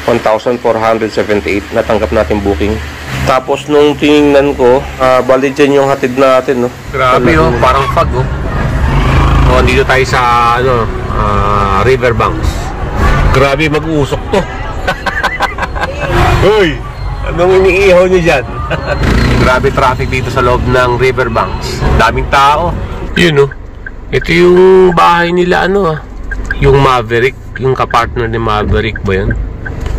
1,478 natanggap natin booking. Tapos nung tiningnan ko, bali dyan yung hatid natin, no? Grabe, oh, parang fog, oh. So, andito tayo sa, Riverbanks. Grabe, mag-uusok to. Uy, anong iniihaw nyo dyan? Grabe traffic dito sa loob ng Riverbanks. Daming tao. Yun, oh. Ito yung bahay nila, yung Maverick, yung kapartner ni Maverick ba yun?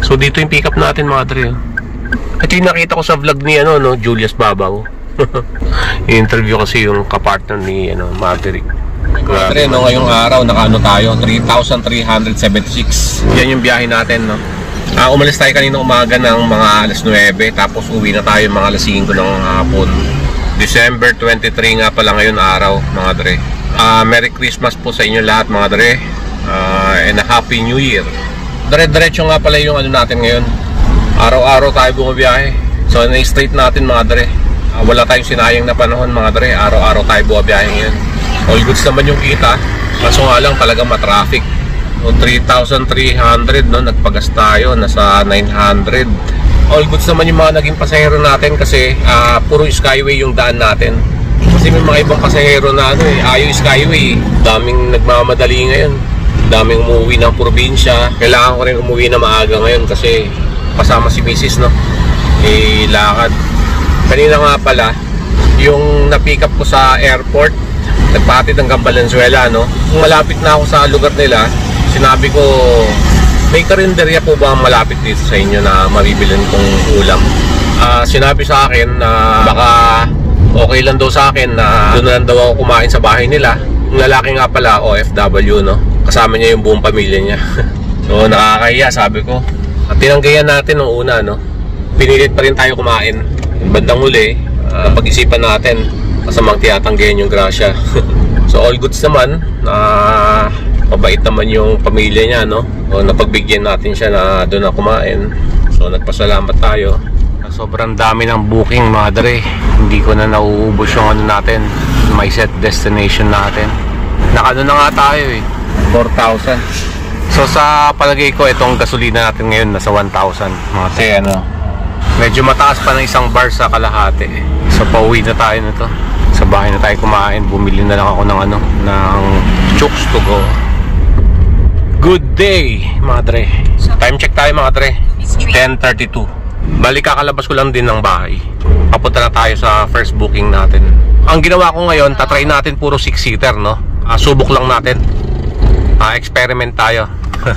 So, dito yung pick up natin, mga dre, oh. Ito yung nakita ko sa vlog ni, Julius Babaw. I-interview kasi yung kapartner ni, Maverick. Grabe, ngayong araw, tayo, 3,376. Yan yung biyahe natin, no? Umalis tayo kanina umaga ng mga alas 9, tapos uwi na tayo mga alas 5 ng hapon. December 23 nga pala ngayon araw, mga dre. Merry Christmas po sa inyo lahat, mga dre. And a Happy New Year. Dire-diretso nga pala yung natin ngayon. Araw-araw tayo bumabiyahe. So, na-straight natin, mga dre. Wala tayong sinayang na panahon, mga dre. Araw-araw tayo bumabiyahe ngayon. All goods naman yung kita. Kaso nga lang talaga matraffic. So 3,300, no, nagpagas tayo, nasa 900. All goods naman yung mga naging pasahero natin kasi puro skyway yung daan natin. Kasi may mga ibang pasahero na ayaw skyway. Daming nagmamadali ngayon. Daming umuwi ng probinsya. Kailangan ko rin umuwi na maaga ngayon kasi kasama si Mrs., no, lakad. Kanina nga pala yung na-pick up ko sa airport, nagpatid hanggang Valenzuela, no. Kung malapit na ako sa lugar nila, sinabi ko, may karinderya po ba malapit dito sa inyo na mabibilin kong ulam? Sinabi sa akin na baka okay lang daw sa akin na doon na lang daw ako kumain sa bahay nila. Yung lalaki nga pala, OFW, no, kasama niya yung buong pamilya niya. So nakakahiya, sabi ko. At tinanggayan natin nung una, no. Pinilit pa rin tayo kumain. Bandang huli, pag-isipan natin, kasamang tiyatanggayan yung grasya. So all goods naman, mabait naman yung pamilya niya, no. O, napagbigyan natin siya na doon na kumain. So nagpasalamat tayo. Sobrang dami ng booking, mga dre. Hindi ko na nauubos yung natin, may set destination natin. Nakano na nga tayo 4,000. So sa palagay ko, itong gasolina natin ngayon nasa 1,000, mga dre. Medyo mataas pa ng isang bar sa kalahati. So pauwi na tayo nito. Sa bahay na tayo kumain. Bumili na lang ako ng ng chooks to go. Good day, mga dre. Time check tayo, mga dre. 10:32. Balik kakalabas ko lang din ng bahay. Papunta na tayo sa first booking natin. Ang ginawa ko ngayon, tatry natin puro 6-seater, no. Subok lang natin. Experiment tayo.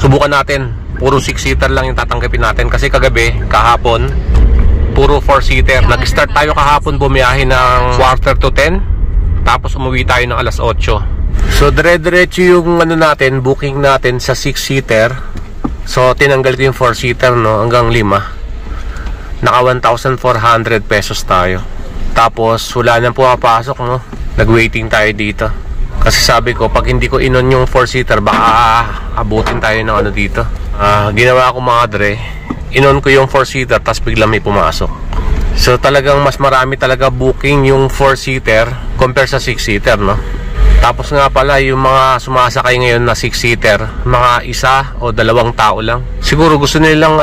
Subukan natin. Puro 6-seater lang yung tatanggapin natin. Kasi kagabi, kahapon, puro 4-seater. Nag-start tayo kahapon bumiyahe ng 9:45. Tapos umuwi tayo ng alas 8. So dire-diretso yung natin, booking natin sa 6-seater. So tinanggal ko yung 4-seater, no, hanggang 5. Naka 1,400 pesos tayo. Tapos wala nang pumapasok, no. Nag-waiting tayo dito. Kasi sabi ko, pag hindi ko inon yung 4-seater, baka abutin tayo ng dito. Ginawa ko, mga dre, inon ko yung 4-seater, tapos biglang may pumasok. So talagang mas marami talaga booking yung 4-seater compare sa 6-seater, no. Tapos nga pala, yung mga sumasakay ngayon na 6-seater, mga 1 o 2 tao lang. Siguro gusto nilang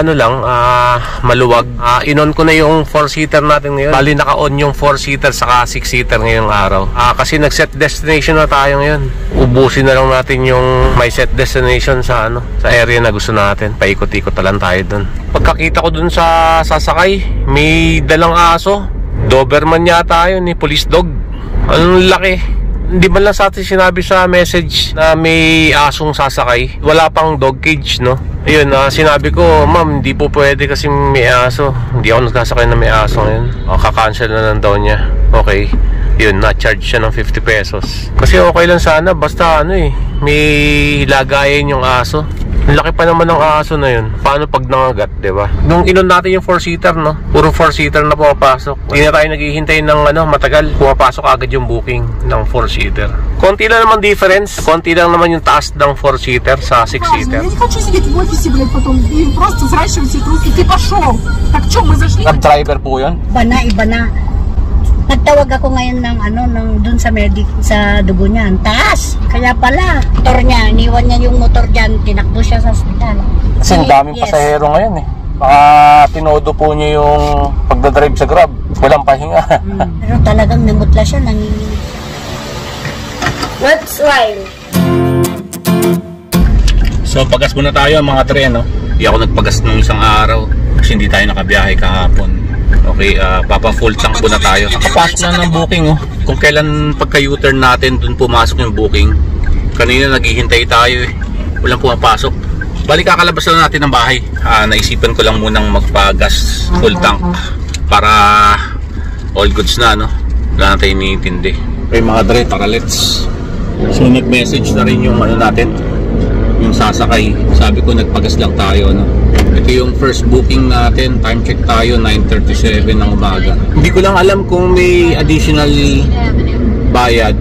maluwag. Inon ko na yung 4-seater natin ngayon. Bali naka-on yung 4-seater saka 6-seater ngayong araw. Kasi nag-set destination na tayo ngayon. Ubusin na lang natin yung may set destination sa sa area na gusto natin. Paikot-ikot na lang tayo dun. Pagkakita ko dun sa sasakay, may dalang aso. Doberman yata yun, police dog. Anong laki. Hindi man lang sa atin sinabi sa message na may asong sasakay. Wala pang dog cage, no. Ayun, sinabi ko, ma'am, hindi po pwede kasi may aso. Hindi ako nagsasakay na may aso ngayon. Kaka-cancel na lang daw niya. Okay. Yun, na-charge siya ng 50 pesos. Kasi okay lang sana, basta may lagayan yung aso. Ang laki pa naman ng aso na yun. Paano pag nangagat, diba? Nung inon natin yung 4-seater, no, puro 4-seater na pumapasok. Hindi na tayo naghihintay ng matagal. Pumapasok agad yung booking ng 4-seater. Konti lang naman difference. Konti lang naman yung taas ng 4-seater sa 6-seater. Cab driver po yun? Iba na. Nagtawag ako ngayon ng dun sa medic sa dugo niya, ang taas. Kaya pala, motor niya, iniwan niya yung motor diyan, tinakbo siya sa ospital. Kasi ang daming pasahero ngayon eh. Baka tinodo po niya yung pagdadrive sa Grab. Walang pahinga. Pero talagang namutla siya, nanginginig. What's wine? So pagas muna tayo mga tre, no? Hindi ako nagpagas nung isang araw kasi hindi tayo nakabiyahe kahapon. Okay, papa full tank muna tayo. Kapasok na ng booking, oh. Kung kailan pagka U-turn natin, dun pumasok yung booking. Kanina naghihintay tayo eh. Walang pumapasok. Balik kakalabas lang natin ng bahay. Naisipan ko lang munang magpagas full tank para all goods na, no? Wala na tayo iniintindi. Okay mga dre, tara let's. So nag-message na rin yung natin, yung sasakay. Sabi ko nagpagas lang tayo, no? Ito yung first booking natin. Time check tayo 9:37 ng umaga. Hindi ko lang alam kung may additional bayad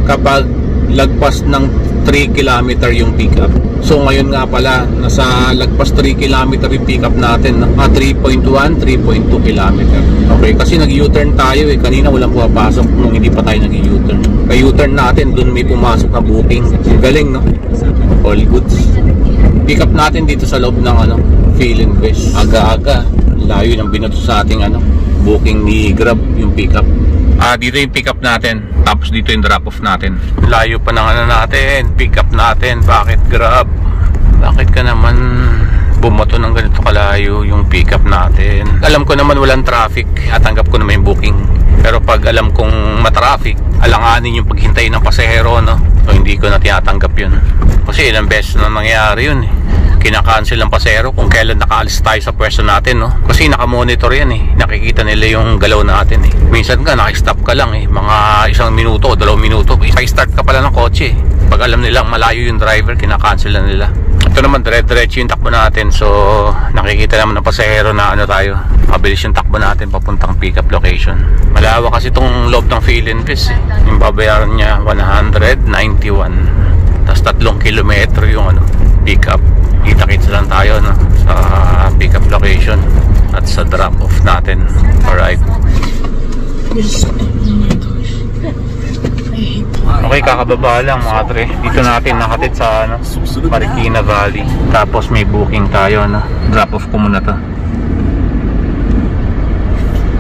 kapag lagpas ng 3 km yung pickup. So ngayon nga pala nasa lagpas 3 km yung pickup natin, no? 3.1, 3.2 km. Okay, kasi nag-U-turn tayo eh. Kanina walang pumapasok nung hindi pa tayo nag-U-turn. Kaya U-turn natin, dun may pumasok na booking. Galing, no? All goods. Pick up natin dito sa loob ng Fill Invest. Aga-aga, layo ng binato sa ating booking ni Grab yung pick up. Dito yung pick up natin, tapos dito yung drop off natin. Layo pa ng natin, pick up natin. Bakit Grab? Bakit ka naman bumato ng ganito kalayo yung pick up natin? Alam ko naman walang traffic at tanggap ko naman yung booking. Pero pag alam kong matraffic, alanganin yung paghintay ng pasahero, no? So hindi ko na tinatanggap yun. Kasi ilang beses na nangyari yun eh. Kinakancel ang pasahero kung kailan nakaalis tayo sa pwesto natin, no? Kasi nakamonitor yan eh. Nakikita nila yung galaw natin eh. Minsan ka nakistop ka lang eh, mga 1 minuto o 2 minuto. Isa-start ka pala ng kotse eh. Pag alam nilang malayo yung driver, kinakancel na nila. Ito naman dire-diretso yung takbo natin. So nakikita naman ng pasahero na tayo, mabilis yung takbo natin papuntang pick up location. Malawak kasi itong loob ng Fill Invest eh. Yung babayaran niya 191. Tapos 3 kilometro yung pick up. Kita-kita lang tayo, no? Sa pick up location at sa drop off natin. Alright. Okay, kakababa lang mga tre. Dito natin nakatid sa Marikina Valley. Tapos may booking tayo, no? Drop off ko muna to.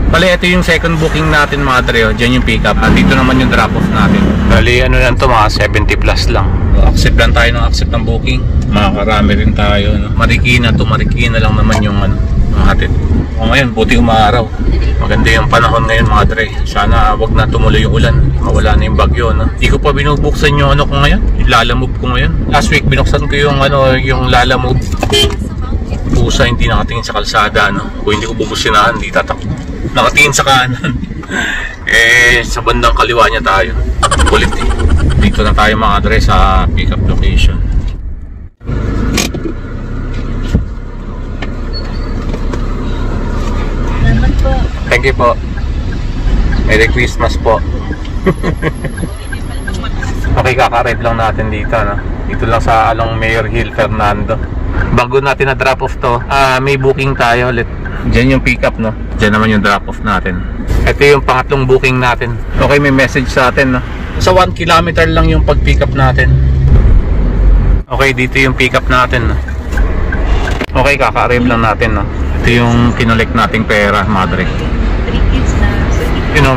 Bali, ito yung second booking natin mga tre. Diyan yung pick up. At dito naman yung drop off natin. Bali, lang to, mga 70 plus lang. Accept lang tayo ng accept ng booking. Makakarami rin tayo, no? Marikina to Marikina lang naman yung hatid. O ngayon, buti umaraw. Maganda yung panahon ngayon mga dre. Sana wag na tumuloy yung ulan. Mawala na yung bagyo, no? Hindi ko pa binubuksan yung ko ngayon. Yung Lalamove ko ngayon. Last week binuksan ko yung yung Lalamove. Pusa hindi nakatingin sa kalsada, no? Kung hindi ko bubusinahan, hindi tatakbo. Nakatingin sa kanan. Sa bandang kaliwa niya tayo. Kulit eh. Dito na tayo mga dre sa pick up location. Thank you po. Merry Christmas po. Okay, kaka-arrive lang natin dito, no? Dito lang sa along Mayor Hill, Fernando. Bago natin na drop off to, may booking tayo ulit. Diyan yung pick up, no? Diyan naman yung drop off natin. Ito yung pangatlong booking natin. Okay, may message sa atin, no? Sa 1 kilometer lang yung pag-pick up natin. Okay, dito yung pick up natin, no? Okay, kaka-arrive lang natin, no? Ito yung kinolect nating pera, madre.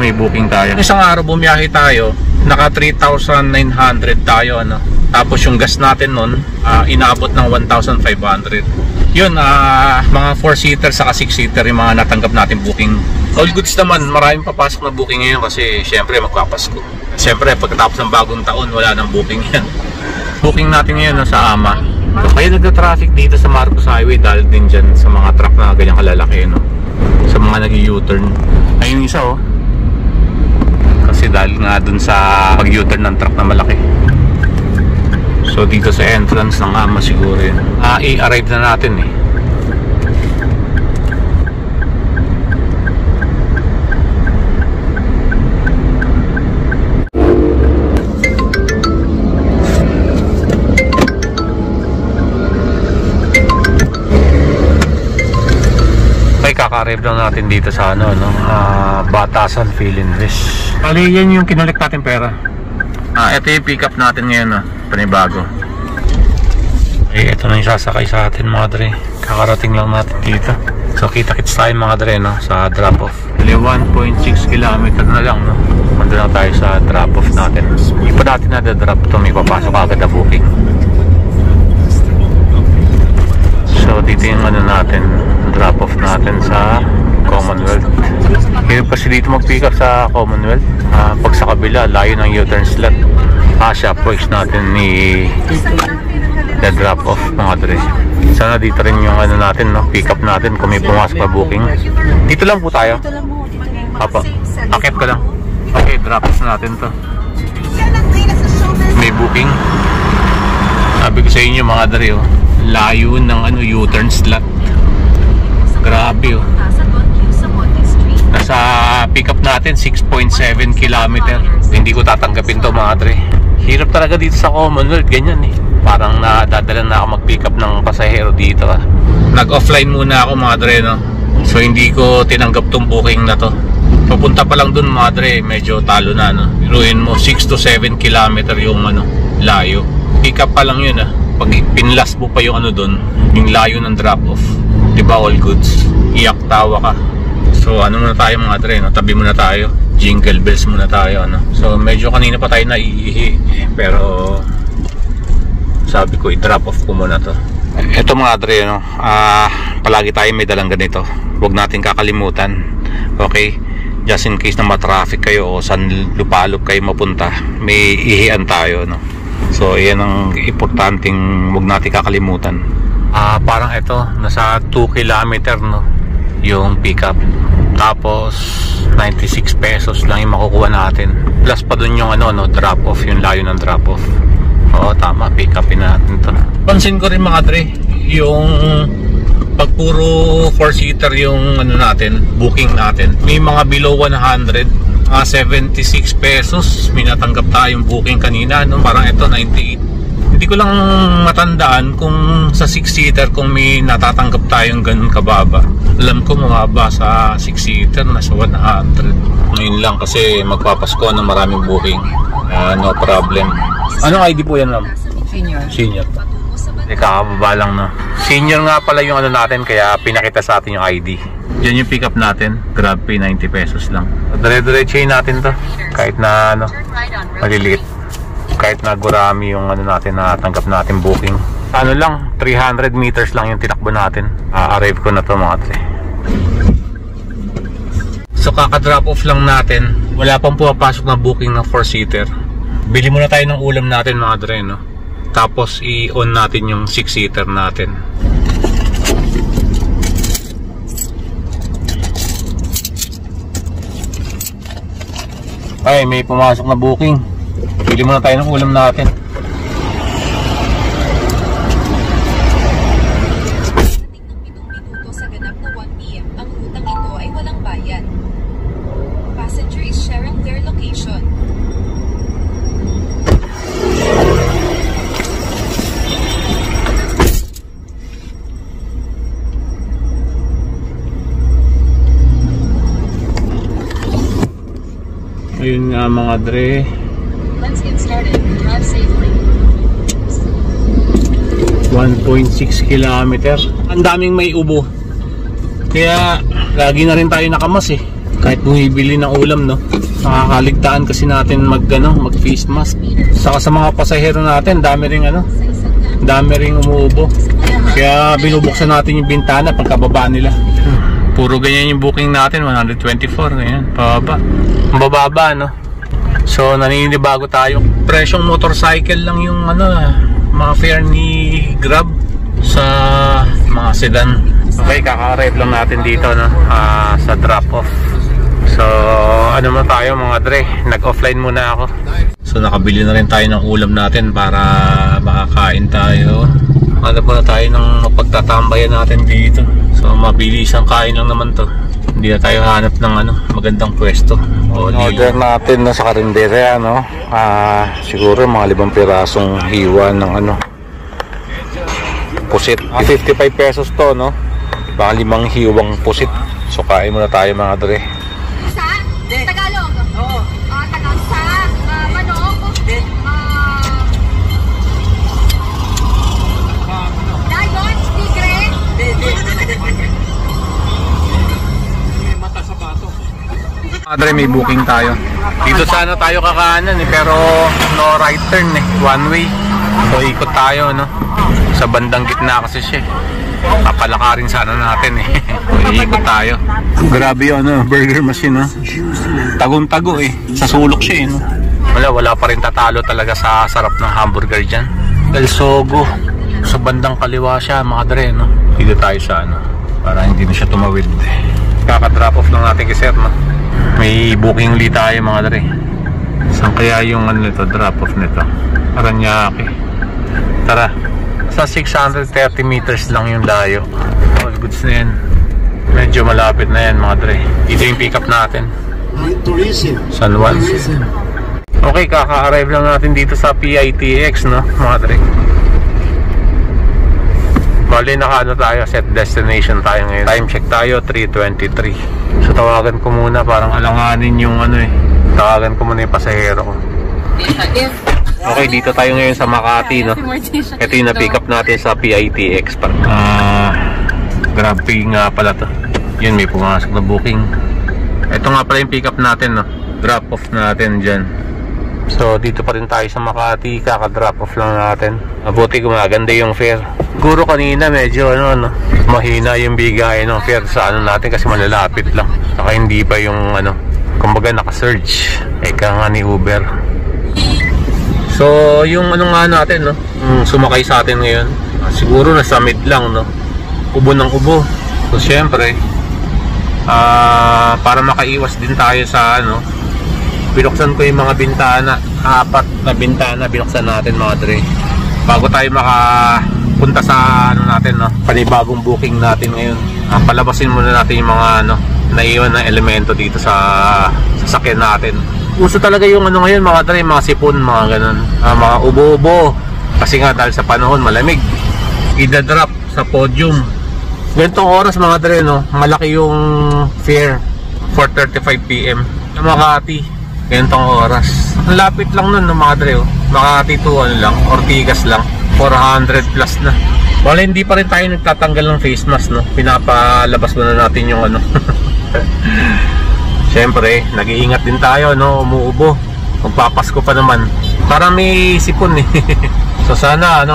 May booking tayo. Isang araw bumiyahe tayo, naka 3,900 tayo, ano? Tapos yung gas natin nun, inaabot ng 1,500. Yun, mga 4-seater saka 6-seater yung mga natanggap natin booking. All goods naman, maraming papasok na booking ngayon kasi syempre magpapasko. Syempre pagkatapos ng bagong taon, wala nang booking yan. Booking natin ngayon sa AMA. So, kaya nagka-traffic dito sa Marcos Highway dahil din dyan sa mga truck na ganyang kalalaki, no? Sa mga nag-U-turn. Ayun isa, oh. Kasi dahil nga dun sa pag-U-turn ng truck na malaki. So dito sa entrance ng AMA siguro yun. I-arrive na natin eh. Okay, Okay, kaka-arrive lang natin dito sa ano, no? Batasan Filinvest. Bali, yan yung kinulik natin pera. Ito yung pick up natin ngayon, no? Panibago. Okay, ito na yung sasakay sa atin, mga dre. Kakarating lang natin dito. So, kita-kits tayo, mga dre, no? Sa drop-off. 1.6 km na lang, no? Mando lang tayo sa drop-off natin. Hindi pa natin na-drop ito. May papasok agad na booking. So dito yung ano natin, drop off natin sa Commonwealth. Hirap kasi dito mag-pick up sa Commonwealth. Pag sa kabila, layo ng U-turn slot. Shopworks natin ni the drop off, mga dre. Sana dito rin yung ano natin, no? Pick up natin kung may pumasok na booking. Dito lang po tayo. Apa, akit ko lang. Okay, drop off natin to. May booking. Sabi ko sa inyo, mga dre, oh, layo ng ano, U-turn slot. Grabe, oh. Nasa pick up natin 6.7 km. Hindi ko tatanggapin to, mga dre. Hirap talaga dito sa Commonwealth, ganyan eh. Parang nadadala na ako mag-pick up ng pasahero dito, ah. Nag-offline muna ako, mga dre, no? So hindi ko tinanggap tong booking na to. Papunta pa lang dun, mga dre, medyo talo na, no? Iruin mo 6 to 7 km yung ano, layo. Pick up pa lang yun, ah. Pag pinlas mo pa yung ano dun, yung layo ng drop off, diba, all goods, iyak tawa ka. So ano muna tayo, mga dre, no? Tabi muna tayo, jingle bells muna tayo, ano? So medyo kanina pa tayo naiihi, pero sabi ko i-drop off ko muna to. Ito, mga dre, no? Palagi tayo may dalang ganito, huwag natin kakalimutan. Okay, just in case na matraffic kayo o saan lupalop kayo mapunta, may ihian tayo, no? So yan ang importanteng huwag natin kakalimutan. Parang ito, nasa 2 km, no, yung pick up. Tapos 96 pesos lang yung makukuha natin. Plus pa dun yung ano, no, drop off, yung layo ng drop off. Oo, tama, pick upin natin to. Pansin ko rin, mga dre, yung pag puro 4-seater yung ano natin, booking natin, may mga below 100, 76 pesos may natanggap tayong booking kanina, no? Parang ito 98. Hindi ko lang matandaan kung sa 6-seater kung may natatanggap tayong ganun kababa. Alam ko mababa sa 6-seater, nasa 100. Ngayon lang kasi magpapasko ng maraming booking. No problem. Anong ID po yan, ma'am? Senior. Kakababa lang, no? Senior nga pala yung ano natin, kaya pinakita sa atin yung ID. Yan yung pick up natin, Grab Pay, 90 pesos lang. Dire-diretsahin natin to, kahit na ano, maliliit, kahit na gurami yung ano natin na tanggap natin booking. Ano lang, 300 meters lang yung tinakbo natin. Arrive ko na to, mga tre. So kaka-drop off lang natin, wala pang pumapasok na booking ng 4-seater. Bili muna tayo ng ulam natin, mga dre, no? Tapos i-on natin yung 6-seater natin. Ay, may pumasok na booking. Bili muna tayo ng ulam natin. Sa ganap na 1 PM, ang rutang ito ay walang bayad. Passenger is sharing their location. Ayun nga, mga dre. Let's get started. Drive safely. 1.6 kilometer. Ang daming may ubo. Kaya lagi na rin tayo nakamas eh. Kahit bumibili ng ulam, no. Nakakaligtaan kasi natin mag face mask. Saka sa mga pasahero natin, dami ring umuubo. Kaya binubuksan natin yung bintana pagkababa nila. Puro ganyan yung booking natin, 124, ganyan, pababa. Ang bababa, no? So, naninibago tayo. Presyong motorcycle lang yung ano, mga fare ni Grab sa mga sedan. Okay, kaka-arrive lang natin dito, no? Sa drop-off. So, ano mo tayo, mga dre? Nag-offline muna ako. So, nakabili na rin tayo ng ulam natin para makakain tayo. Ano pa na tayo ng mapagtatambayan natin dito. So, mabilis ang kain lang naman to. Hindi na tayo hanap ng ano, magandang pwesto. Order natin na sa karindere, ano? Siguro mga 5 pirasong hiwa ng ano, pusit. 55 pesos to, no? Mga 5 hiwang pusit. So kain muna tayo mga dre. Sa? Tagalog? Oo. Tagalog sa manok? Lion? Tigre? Mga dre, may booking tayo. Dito sana tayo kakaanan pero no right turn one way. So ikot tayo no. Sa bandang gitna kasi siya. Papalakarin sana natin So, ikot tayo. Grabe yun burger machine Tagong-tago Sa sulok siya no. Wala pa rin tatalo talaga sa sarap ng hamburger dyan. El Sogo. Sa bandang kaliwa siya mga dre no. Dito tayo sa para hindi na siya tumawid. Kaka-drop off lang natin kay sir no. May booking ulit tayo mga dre. Saan kaya yung drop off nito? Paranaque. Tara. Sa 630 meters lang yung layo. All goods na yan. Medyo malapit na yan mga dre. Dito yung pick up natin. San Juan. Okay, kaka-arrive lang natin dito sa PITX no mga dre. Bali naka tayo, set destination tayo ngayon. Time check tayo 3:23. So tawagan ko muna, parang alanganin yung tawagan ko muna yung pasahero ko. Okay, dito tayo ngayon sa Makati no. Ito yung na-pick up natin sa PITX park. Grabe nga pala to. Yun, may pumasok na booking. Ito nga pala yung pick up natin no. Drop off natin dyan. So dito pa rin tayo sa Makati, kaka-drop off lang natin. Mabuti gumaganda yung fare. Siguro kanina medyo mahina yung bigay ng fare sa natin kasi malalapit lang. Saka hindi pa yung kumbaga naka-surge. Eka nga ni Uber. So yung nga natin sumakay sa atin ngayon, siguro nasa mid lang no. Ubo ng ubo. So syempre para makaiwas din tayo sa binuksan ko yung mga bintana, 4 na bintana binuksan natin mga dre. Bago tayo makapunta sa natin panibagong booking natin ngayon. Palabasin muna natin yung mga naiwan na elemento dito sa sasakyan natin. Uso talaga yung ngayon mga dre, mga sipon, mga ganun, mga ubo-ubo. Kasi nga dahil sa panahon malamig, idadrop sa podium. Ganitong oras mga dre malaki yung fare, 4:35 PM sa Makati. Ganitong oras, ang lapit lang nun mga dre Makati to lang, Ortigas lang, 400 plus na. Wala, hindi pa rin tayo nagtatanggal ng face mask no. Pinapalabas muna natin yung Siyempre, nag-iingat din tayo umuubo. Magpapasko pa naman. Parang may sipon So sana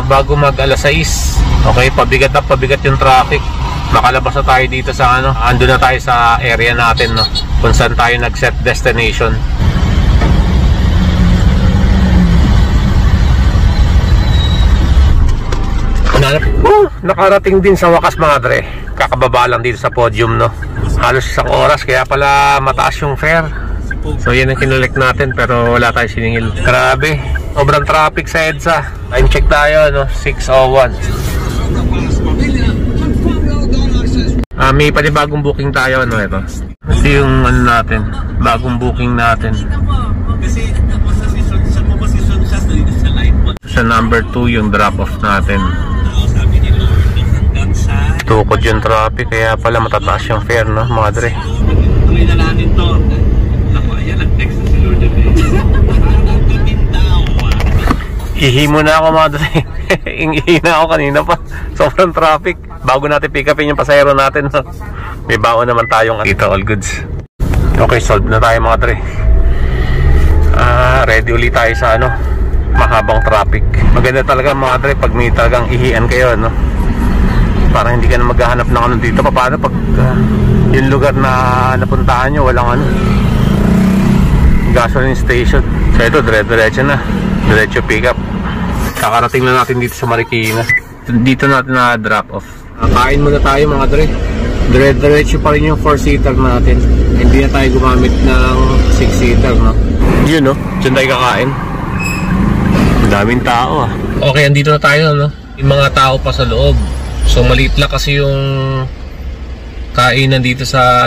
bago mag alas 6, okay, pabigat yung traffic. Makalabas na tayo dito sa ando na tayo sa area natin kung saan tayo nag-set destination. Nakarating din sa wakas mga dre. Kakababa lang dito sa podium halos isang oras, kaya pala mataas yung fare. So yan ang kinolek natin pero wala tayong siningil. Grabe, sobrang traffic sa EDSA. Time check tayo 6:01. May panibagong booking tayo ito. Ito yung natin, bagong booking natin. Sa number 2 yung drop off natin. Tukod yung traffic, kaya pala matataas yung fare mga dre. Tuloy na natin to. Naku, ayan ang text si Lord. Ihi muna ako mga dre. Ihi na ako kanina pa. Sobrang traffic. Bago natin pick upin yung pasahero natin may baon naman tayong dito, all goods. Okay, solve na tayo mga dre. Ready ulit tayo sa mahabang traffic. Maganda talaga mga dre pag may talagang ihian kayo parang hindi ka na maghahanap ng dito. Paano pag yung lugar na napuntahan nyo walang gasoline station. So ito, diretso na, diretso pick up. Kakarating na natin dito sa Marikina. Dito natin na drop off. Kain muna tayo mga dre. Diretso pa rin yung 4-seater natin. Hindi na tayo gumamit ng 6-seater yun dyan tayo kakain. Ang daming tao Okay, andito na tayo yung mga tao pa sa loob. So maliit lang kasi yung kainan dito sa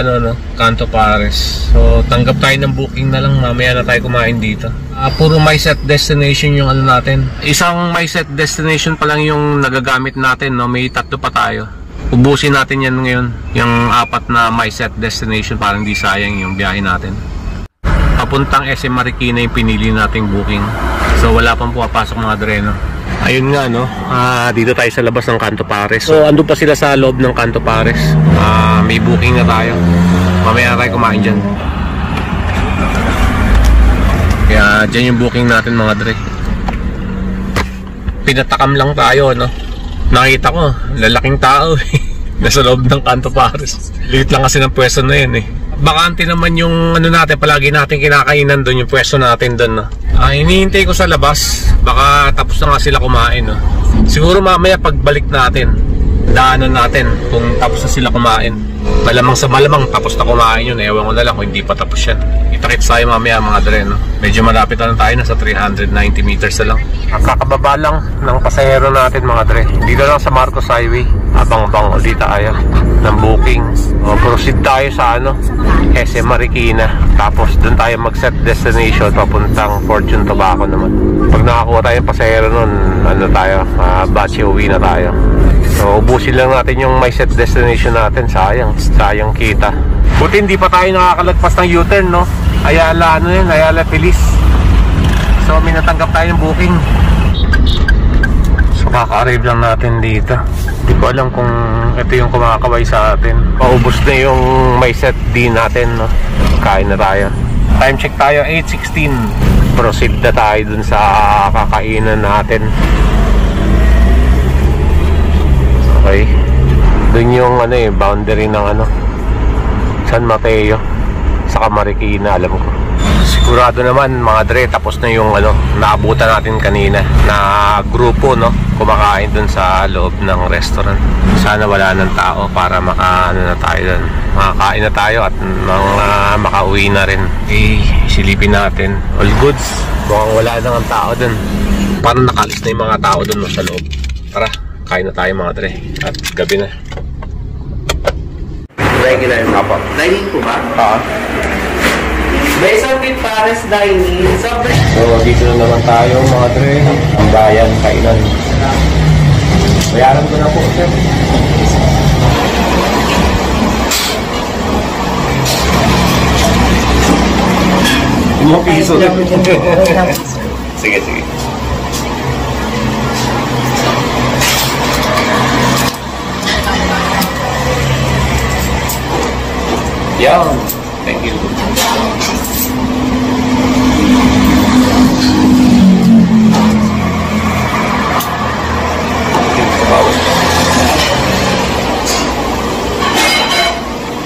Canto Pares. So tanggap tayo ng booking na lang, mamaya na tayo kumain dito. Puro my set destination yung natin. Isang my set destination pa lang yung nagagamit natin May 3 pa tayo. Ubusin natin yan ngayon, yung 4 na my set destination para hindi sayang yung biyahe natin. Papuntang SM Marikina yung pinili nating booking. So wala pang pumapasok mga dreno. Ayun nga no, dito tayo sa labas ng Canto Pares. So andun pa sila sa loob ng Canto Pares. May booking na tayo. Mamaya na tayo kumain dyan. Kaya dyan yung booking natin mga dre. Pinatakam lang tayo no. Nakita ko, lalaking tao nasa loob ng Canto Pares. Liit lang kasi ng pwesto na yun Bakante naman yung ano natin, palagi natin kinakainan doon, yung pwesto natin doon no. Hinihintay ko sa labas, baka tapos na nga sila kumain no. Siguro mamaya pagbalik natin, daanan natin kung tapos na sila kumain. Malamang sa malamang tapos na kumain yun, ewan ko na lang kung hindi pa tapos yan. Kita-kits tayo mamaya mga dre no. Medyo malapit na tayo, nasa 390 meters na lang. Kakababa lang ng pasahero natin mga dre. Dito lang sa Marcos Highway. Abang-abang ulit tayo ng booking. Proceed tayo sa SM Marikina. Tapos doon tayo mag-set destination papuntang Fortune Tobacco naman. Pag nakakuha tayo ng pasahero nun, batch uwi na tayo. So ubusin lang natin yung may set destination natin. Sayang kita. Buti hindi pa tayo nakakalagpas ng U-turn no. Ayala Feliz. So may natanggap tayo ng booking. So kaka-arrive lang natin dito. Hindi ko alam kung ito yung kumakaway sa atin. Paubos na yung may set din natin no. Kain na tayo. Time check tayo 8:16. Proceed na tayo dun sa kakainan natin. Okay. Dun yung boundary ng San Mateo sa Marikina, alam ko. Sigurado naman mga dre, tapos na yung naabutan natin kanina na grupo no, kumakain dun sa loob ng restaurant. Sana wala ng tao para na tayo dun. Makakain na tayo at makauwi na rin. Silipin natin. All goods. Mukhang wala nang ang tao dun. Parang nakalis na yung mga tao dun no, sa loob. Tara, kain na tayo mga dre. At gabi na. Regular yung kapag. Dining po ba? May isang bit pares dining. So dito na naman tayo mga dre. Ang bayan, kainan. Bayaran ko na po sir. Mga piso. Sige. Yeah, thank you.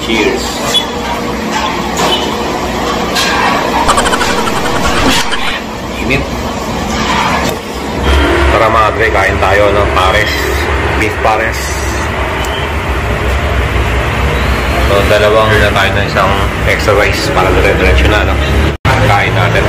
Cheers. Init. Tara mga dre, kain tayo ng pares. Beef pares. So dalawang na tayo ng isang extra rice para dire-diretso na kain natin.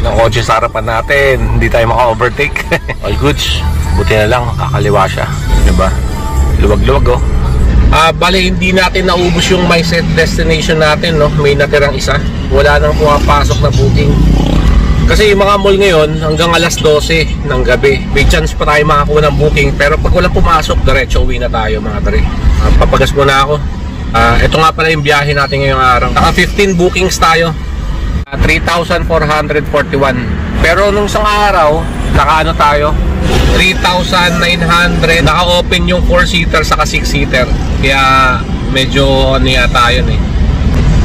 Ng kotse sa harapan natin, hindi tayo maka-overtake. All goods. Buti na lang, kakaliwa siya. Diba? Luwag-luwag, oh. Bale, hindi natin naubos yung my set destination natin, no? May natirang isa. Wala nang pumapasok na booking. Kasi yung mga mall ngayon, hanggang alas 12 ng gabi. May chance pa tayo makakuha ng booking. Pero pag walang pumasok, diretso uwi na tayo, mga tre. Papagas muna ako. Ito nga pala yung biyahe natin ngayong araw. Naka 15 bookings tayo. 3,441. Pero nung isang araw, naka tayo? 3,900. Naka-open yung 4-seater saka 6-seater. Kaya medyo tayo eh.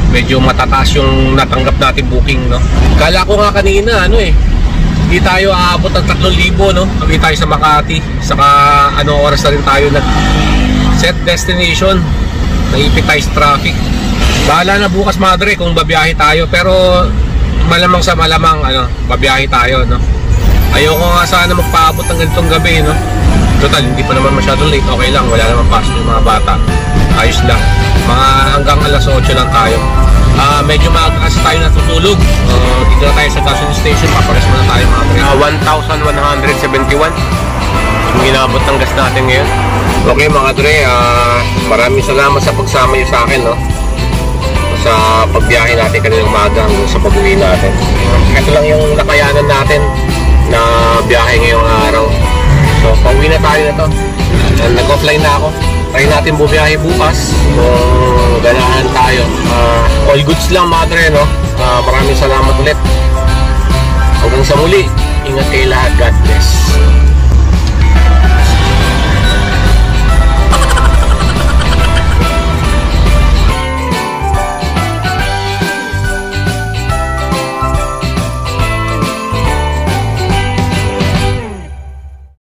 Medyo matataas yung natanggap natin booking, no? Kala ko nga kanina, hindi tayo aabot ng 3,000, no? Uwi tayo sa Makati. Saka oras na rin tayo set destination. Naipit tayo sa traffic. Bahala na bukas, madre, kung babiyahe tayo. Pero malamang sa malamang, babiyahe tayo, no? Ayoko nga sana magpaabot ng ganitong gabi, no? Total, hindi pa naman masyadong late. Okay lang, wala naman pasok yung mga bata. Ayos lang. Mga hanggang alas 8 lang tayo. Medyo maaga kasi tayo natutulog. Dito na tayo sa gasoline station. Papagas muna tayo, mga pre. 1,171 yung inabot ng gas natin ngayon. Okay, mga dre, maraming salamat sa pagsama nyo sa akin, no? Sa pagbiyahe natin kaninang umaga hanggang sa pag-uwi natin. Ito lang yung nakayanan natin na biyahe ngayong araw. So, pauwi na tayo na to. Nag-offline na ako. Try natin bumiyahe bukas kung ganahan tayo. All goods lang, madre, no? Maraming salamat ulit. Hanggang sa muli, ingat kayo lahat. God bless.